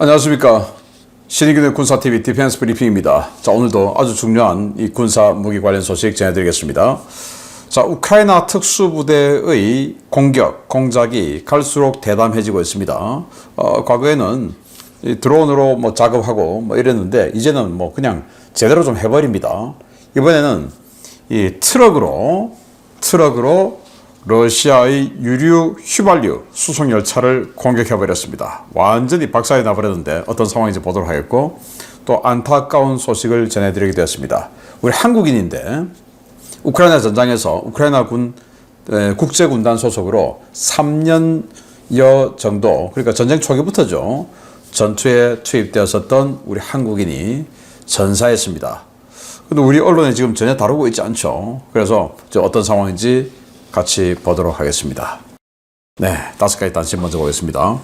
안녕하십니까. 신의균의 군사TV 디펜스 브리핑입니다. 자, 오늘도 아주 중요한 이 군사 무기 관련 소식 전해드리겠습니다. 자, 우크라이나 특수부대의 공작이 갈수록 대담해지고 있습니다. 과거에는 이 드론으로 뭐 작업하고 뭐 이랬는데 이제는 뭐 그냥 제대로 좀 해버립니다. 이번에는 이 트럭으로 러시아의 유류 휘발유 수송 열차를 공격해버렸습니다. 완전히 박살이 나버렸는데 어떤 상황인지 보도록 하겠고, 또 안타까운 소식을 전해드리게 되었습니다. 우리 한국인인데 우크라이나 전장에서 우크라이나 국제군단 소속으로 3년여 정도, 그러니까 전쟁 초기부터죠, 전투에 투입되었었던 우리 한국인이 전사했습니다. 근데 우리 언론에 지금 전혀 다루고 있지 않죠. 그래서 어떤 상황인지 같이 보도록 하겠습니다. 네, 5가지 단신 먼저 보겠습니다.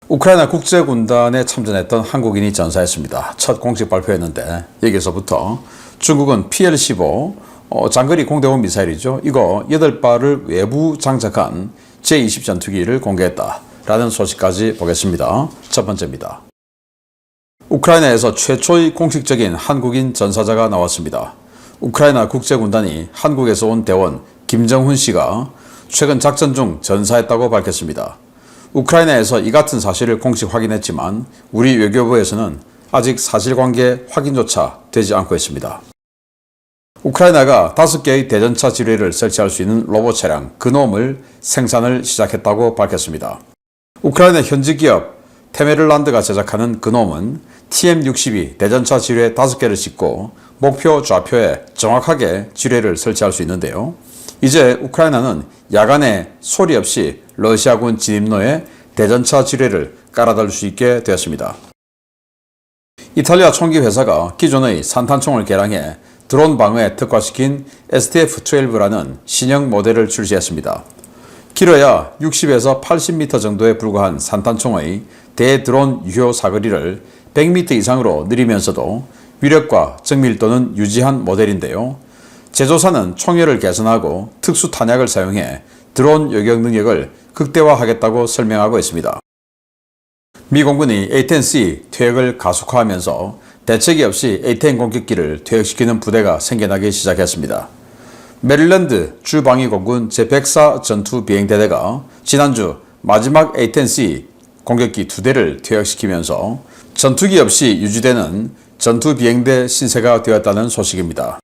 우크라이나 국제군단에 참전했던 한국인이 전사했습니다. 첫 공식 발표였는데 여기서부터 중국은 PL-15 장거리 공대공 미사일이죠. 이거 8발을 외부 장착한 제-20 전투기를 공개했다라는 소식까지 보겠습니다. 첫 번째입니다. 우크라이나에서 최초의 공식적인 한국인 전사자가 나왔습니다. 우크라이나 국제군단이 한국에서 온 대원 김정훈 씨가 최근 작전 중 전사했다고 밝혔습니다. 우크라이나에서 이 같은 사실을 공식 확인했지만 우리 외교부에서는 아직 사실관계 확인조차 되지 않고 있습니다. 우크라이나가 5개의 대전차 지뢰를 설치할 수 있는 로봇 차량 그놈을 생산을 시작했다고 밝혔습니다. 우크라이나 현지 기업 테메를란드가 제작하는 그놈은 TM-62 대전차 지뢰 5개를 싣고 목표 좌표에 정확하게 지뢰를 설치할 수 있는데요. 이제 우크라이나는 야간에 소리 없이 러시아군 진입로에 대전차 지뢰를 깔아달 수 있게 되었습니다. 이탈리아 총기 회사가 기존의 산탄총을 개량해 드론 방어에 특화시킨 STF-12라는 신형 모델을 출시했습니다. 길어야 60에서 80m 정도에 불과한 산탄총의 대드론 유효 사거리를 100m 이상으로 늘리면서도 위력과 정밀도는 유지한 모델인데요. 제조사는 총열을 개선하고 특수 탄약을 사용해 드론 요격 능력을 극대화하겠다고 설명하고 있습니다. 미 공군이 A-10C 퇴역을 가속화하면서 대책이 없이 A-10 공격기를 퇴역시키는 부대가 생겨나기 시작했습니다. 메릴랜드 주방위공군 제104 전투비행대대가 지난주 마지막 A-10C 공격기 2대를 퇴역시키면서 전투기 없이 유지되는 전투비행대 신세가 되었다는 소식입니다.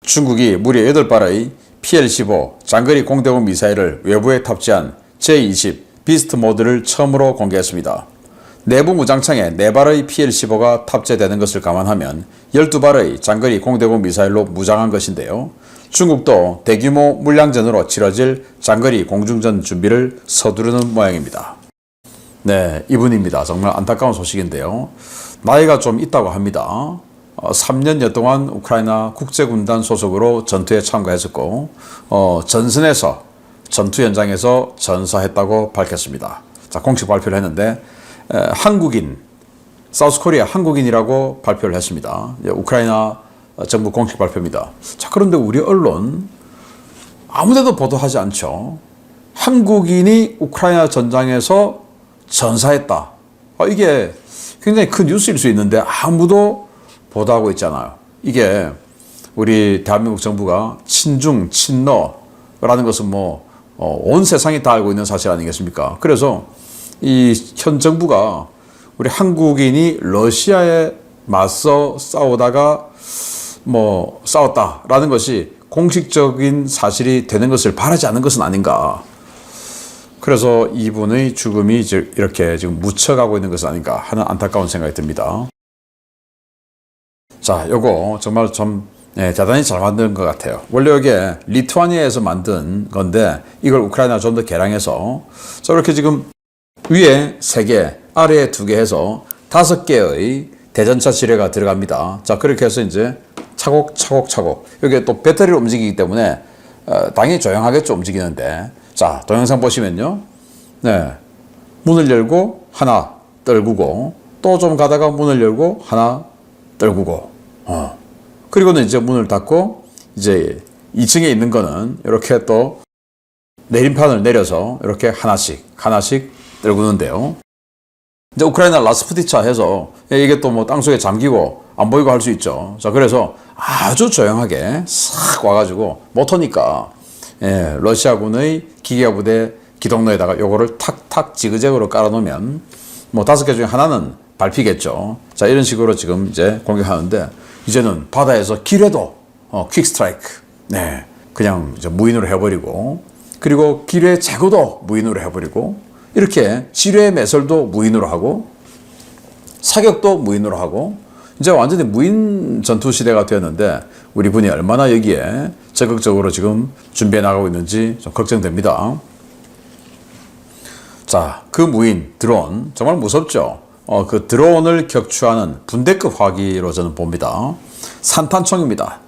중국이 무려 8발의 PL-15 장거리 공대공 미사일을 외부에 탑재한 제-20 비스트 모드를 처음으로 공개했습니다. 내부 무장창에 4발의 PL-15가 탑재되는 것을 감안하면 12발의 장거리 공대공 미사일로 무장한 것인데요. 중국도 대규모 물량전으로 치러질 장거리 공중전 준비를 서두르는 모양입니다. 네, 이분입니다. 정말 안타까운 소식인데요. 나이가 좀 있다고 합니다. 3년여 동안 우크라이나 국제군단 소속으로 전투에 참가했었고 전선에서 전투 현장에서 전사했다고 밝혔습니다. 자, 공식 발표를 했는데 한국인, 사우스코리아 한국인이라고 발표를 했습니다. 우크라이나 정부 공식 발표입니다. 자, 그런데 우리 언론 아무데도 보도하지 않죠. 한국인이 우크라이나 전장에서 전사했다. 이게 굉장히 큰 뉴스일 수 있는데 아무도 보도하고 있잖아요. 이게 우리 대한민국 정부가 친중, 친러라는 것은 온 세상이 다 알고 있는 사실 아니겠습니까? 그래서 이 현 정부가 우리 한국인이 러시아에 맞서 싸우다가 싸웠다라는 것이 공식적인 사실이 되는 것을 바라지 않는 것은 아닌가. 그래서 이분의 죽음이 이렇게 지금 묻혀가고 있는 것은 아닌가 하는 안타까운 생각이 듭니다. 자, 요거 정말 좀 대단히 잘 만든 것 같아요. 원래 이게 리투아니아에서 만든 건데 이걸 우크라이나 좀 더 개량해서 자, 이렇게 지금 위에 3개, 아래에 2개 해서 5개의 대전차 지뢰가 들어갑니다. 자, 그렇게 해서 이제 차곡차곡 이게 또 배터리로 움직이기 때문에 당연히 조용하겠죠, 움직이는데. 자, 동영상 보시면요. 네, 문을 열고 하나 떨구고 또 좀 가다가 문을 열고 하나 떨구고 그리고는 이제 문을 닫고 이제 2층에 있는 거는 이렇게 또 내림판을 내려서 이렇게 하나씩 떨구는데요. 이제 우크라이나 라스푸티차 해서 이게 또 뭐 땅속에 잠기고 안 보이고 할 수 있죠. 자, 그래서 아주 조용하게 싹 와가지고 못하니까 러시아군의 기계화 부대 기동로에다가 요거를 탁탁 지그재그로 깔아놓으면 뭐 5개 중에 하나는 밟히겠죠. 자, 이런 식으로 지금 이제 공격하는데 이제는 바다에서 기뢰도 퀵 스트라이크, 그냥 이제 무인으로 해버리고, 그리고 기뢰 제거도 무인으로 해버리고, 이렇게 지뢰 매설도 무인으로 하고 사격도 무인으로 하고 이제 완전히 무인 전투 시대가 되었는데 우리 군이 얼마나 여기에 적극적으로 지금 준비해 나가고 있는지 좀 걱정됩니다. 자, 그 무인 드론 정말 무섭죠. 그 드론을 격추하는 분대급 화기로 저는 봅니다. 산탄총입니다.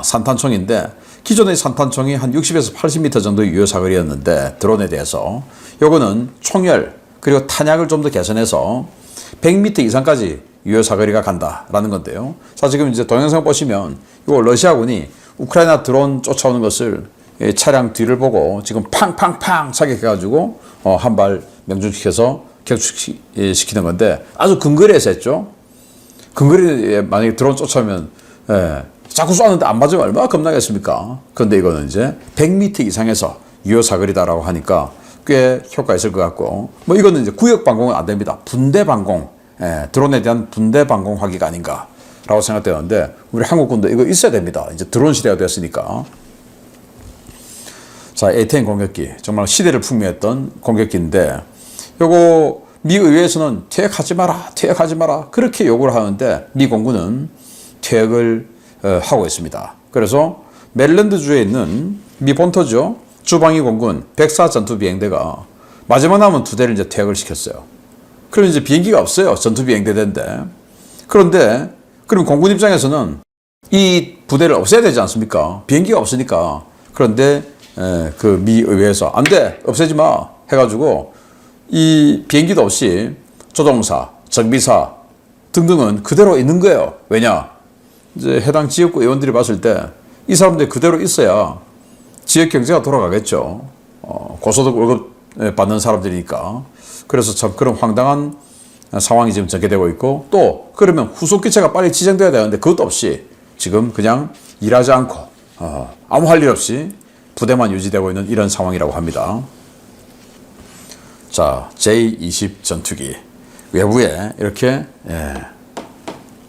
산탄총인데 기존의 산탄총이 한 60에서 80m 정도의 유효 사거리였는데 드론에 대해서 요거는 총열 그리고 탄약을 좀 더 개선해서 100m 이상까지 유효 사거리가 간다라는 건데요. 자, 지금 이제 동영상 보시면 이거 러시아군이 우크라이나 드론 쫓아오는 것을 차량 뒤를 보고 지금 팡팡팡 사격해가지고 한 발 명중시켜서 격추시키는 건데 아주 근거리에서 했죠. 근거리에 만약에 드론 쫓아오면 자꾸 쏘는데 안 맞으면 얼마나 겁나겠습니까? 그런데 이거는 이제 100m 이상에서 유효 사거리다라고 하니까 꽤 효과 있을 것 같고, 뭐 이거는 이제 구역 방공은 안 됩니다. 분대 방공, 드론에 대한 분대 방공 화기가 아닌가라고 생각되는데 우리 한국군도 이거 있어야 됩니다. 이제 드론 시대가 됐으니까. 자, A-10 공격기 정말 시대를 풍미했던 공격기인데 요거 미 의회에서는 퇴역하지 마라 그렇게 요구를 하는데 미 공군은 퇴역을 하고 있습니다. 그래서 메릴랜드주에 있는 미 본토죠. 주방위 공군 104 전투 비행대가 마지막 남은 2대를 이제 퇴역을 시켰어요. 그럼 이제 비행기가 없어요. 전투 비행대인데. 그런데 그럼 공군 입장에서는 이 부대를 없애야 되지 않습니까? 비행기가 없으니까. 그런데 그 미 의회에서 안 돼, 없애지 마 해가지고 이 비행기도 없이 조종사, 정비사 등등은 그대로 있는 거예요. 왜냐? 이제 해당 지역구 의원들이 봤을 때 이 사람들이 그대로 있어야 지역 경제가 돌아가겠죠. 고소득 월급 받는 사람들이니까. 그래서 참 그런 황당한 상황이 지금 전개되고 있고, 또 그러면 후속 기체가 빨리 지정돼야 되는데 그것도 없이 지금 그냥 일하지 않고 아무 할 일 없이 부대만 유지되고 있는 이런 상황이라고 합니다. 자, J-20 전투기 외부에 이렇게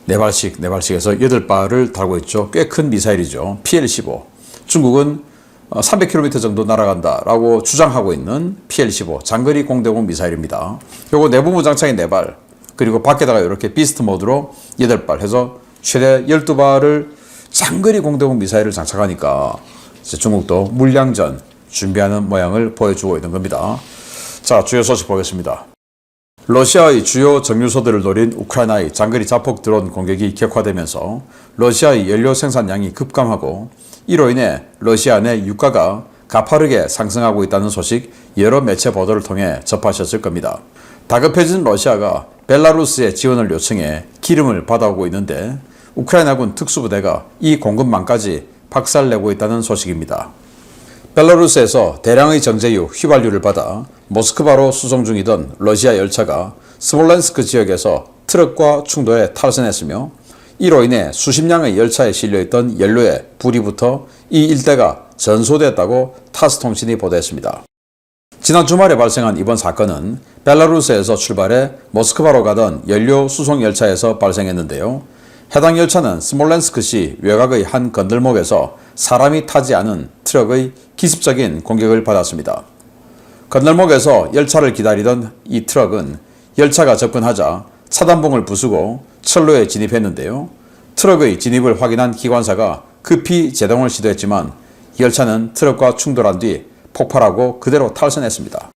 4발씩에서 8발을 달고 있죠. 꽤 큰 미사일이죠. PL-15. 중국은 300km 정도 날아간다라고 주장하고 있는 PL-15 장거리 공대공 미사일입니다. 요거 내부 무장창이 4발, 그리고 밖에다가 이렇게 비스트 모드로 8발 해서 최대 12발을 장거리 공대공 미사일을 장착하니까 이제 중국도 물량전 준비하는 모양을 보여주고 있는 겁니다. 자, 주요 소식 보겠습니다. 러시아의 주요 정유소들을 노린 우크라이나의 장거리 자폭 드론 공격이 격화되면서 러시아의 연료 생산량이 급감하고 이로 인해 러시아 내 유가가 가파르게 상승하고 있다는 소식 여러 매체 보도를 통해 접하셨을 겁니다. 다급해진 러시아가 벨라루스의 지원을 요청해 기름을 받아오고 있는데 우크라이나군 특수부대가 이 공급망까지 박살내고 있다는 소식입니다. 벨라루스에서 대량의 정제유, 휘발유를 받아 모스크바로 수송 중이던 러시아 열차가 스몰렌스크 지역에서 트럭과 충돌해 탈선했으며 이로 인해 수십 량의 열차에 실려있던 연료에 불이 붙어 이 일대가 전소됐다고 타스 통신이 보도했습니다. 지난 주말에 발생한 이번 사건은 벨라루스에서 출발해 모스크바로 가던 연료 수송 열차에서 발생했는데요. 해당 열차는 스몰렌스크시 외곽의 한 건들목에서 사람이 타지 않은 트럭의 기습적인 공격을 받았습니다. 건널목에서 열차를 기다리던 이 트럭은 열차가 접근하자 차단봉을 부수고 철로에 진입했는데요. 트럭의 진입을 확인한 기관사가 급히 제동을 시도했지만 열차는 트럭과 충돌한 뒤 폭발하고 그대로 탈선했습니다.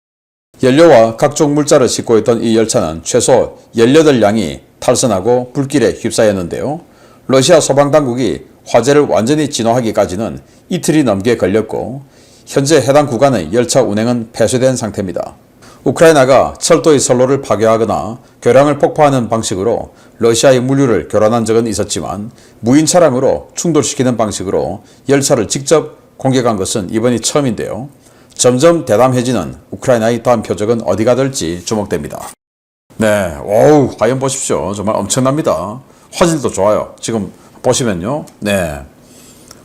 연료와 각종 물자를 싣고 있던 이 열차는 최소 18량이 탈선하고 불길에 휩싸였는데요. 러시아 소방당국이 화재를 완전히 진화하기까지는 이틀이 넘게 걸렸고 현재 해당 구간의 열차 운행은 폐쇄된 상태입니다. 우크라이나가 철도의 선로를 파괴하거나 교량을 폭파하는 방식으로 러시아의 물류를 교란한 적은 있었지만 무인 차량으로 충돌시키는 방식으로 열차를 직접 공격한 것은 이번이 처음인데요. 점점 대담해지는 우크라이나의 다음 표적은 어디가 될지 주목됩니다. 네, 어우, 화면 보십시오. 정말 엄청납니다. 화질도 좋아요. 지금 보시면요. 네.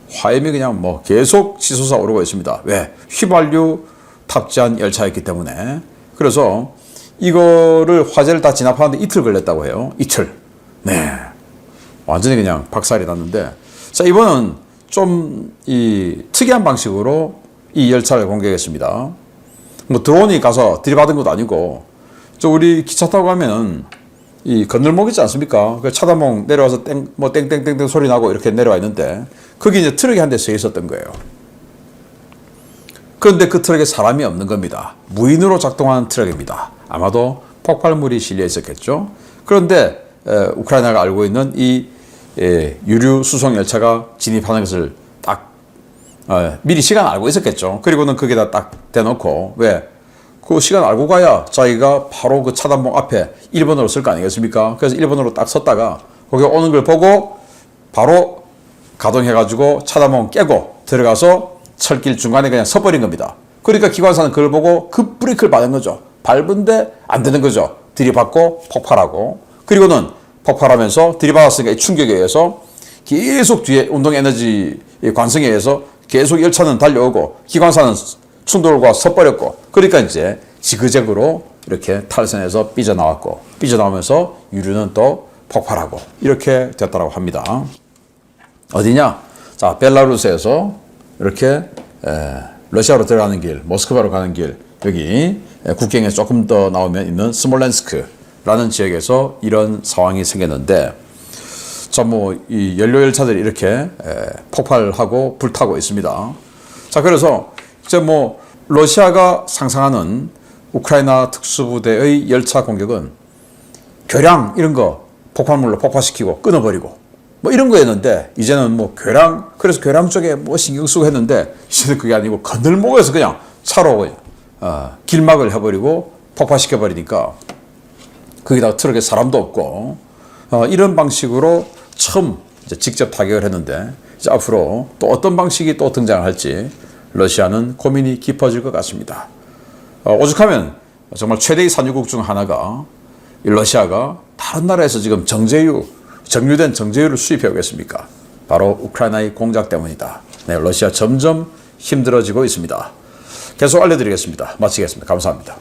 화염이 그냥 뭐 계속 치솟아 오르고 있습니다. 왜? 휘발유 탑재한 열차였기 때문에. 그래서 이거를 화재를 다 진압하는데 이틀 걸렸다고 해요. 이틀. 네. 완전히 그냥 박살이 났는데. 자, 이번은 좀 이 특이한 방식으로 이 열차를 공격했습니다. 뭐 드론이 가서 들이받은 것도 아니고, 저 우리 기차 타고 가면은 이 건널목 있지 않습니까? 그 차단봉 내려와서 땡땡땡땡 소리 나고 이렇게 내려와 있는데, 거기 이제 트럭이 한 대 서 있었던 거예요. 그런데 그 트럭에 사람이 없는 겁니다. 무인으로 작동하는 트럭입니다. 아마도 폭발물이 실려 있었겠죠. 그런데 우크라이나가 알고 있는 이 유류 수송 열차가 진입하는 것을 딱 미리 시간 알고 있었겠죠. 그리고는 거기다 딱 대놓고, 왜? 그 시간 알고 가야 자기가 바로 그 차단봉 앞에 1번으로 쓸 거 아니겠습니까? 그래서 1번으로 딱 섰다가 거기 오는 걸 보고 바로 가동해가지고 차단봉 깨고 들어가서 철길 중간에 그냥 서버린 겁니다. 그러니까 기관사는 그걸 보고 급 브레이크를 받은 거죠. 밟은데 안 되는 거죠. 들이받고 폭발하고, 그리고는 폭발하면서 들이받았으니까 이 충격에 의해서 계속 뒤에 운동 에너지 관성에 의해서 계속 열차는 달려오고 기관사는 충돌과 섣버렸고, 그러니까 이제 지그재그로 이렇게 탈선해서 삐져나왔고, 삐져나오면서 유류는 또 폭발하고 이렇게 됐다고 합니다. 어디냐? 자, 벨라루스에서 이렇게 러시아로 들어가는 길, 모스크바로 가는 길, 여기 국경에 조금 더 나오면 있는 스몰렌스크라는 지역에서 이런 상황이 생겼는데, 자, 뭐 이 연료 열차들이 이렇게 폭발하고 불타고 있습니다. 자, 그래서 이제 뭐 러시아가 상상하는 우크라이나 특수부대의 열차 공격은 교량 이런 거 폭발물로 폭파시키고 끊어버리고 뭐 이런 거였는데, 이제는 뭐 교량, 그래서 교량 쪽에 뭐 신경 쓰고 했는데, 이제는 그게 아니고 건널목에서 그냥 차로 그냥 길막을 해버리고 폭파시켜버리니까 거기다가 트럭에 사람도 없고 이런 방식으로 처음 이제 직접 타격을 했는데, 이제 앞으로 또 어떤 방식이 또 등장할지 러시아는 고민이 깊어질 것 같습니다. 오죽하면 정말 최대의 산유국 중 하나가 이 러시아가 다른 나라에서 지금 정유된 정제유를 수입해 오겠습니까? 바로 우크라이나의 공작 때문이다. 네, 러시아 점점 힘들어지고 있습니다. 계속 알려드리겠습니다. 마치겠습니다. 감사합니다.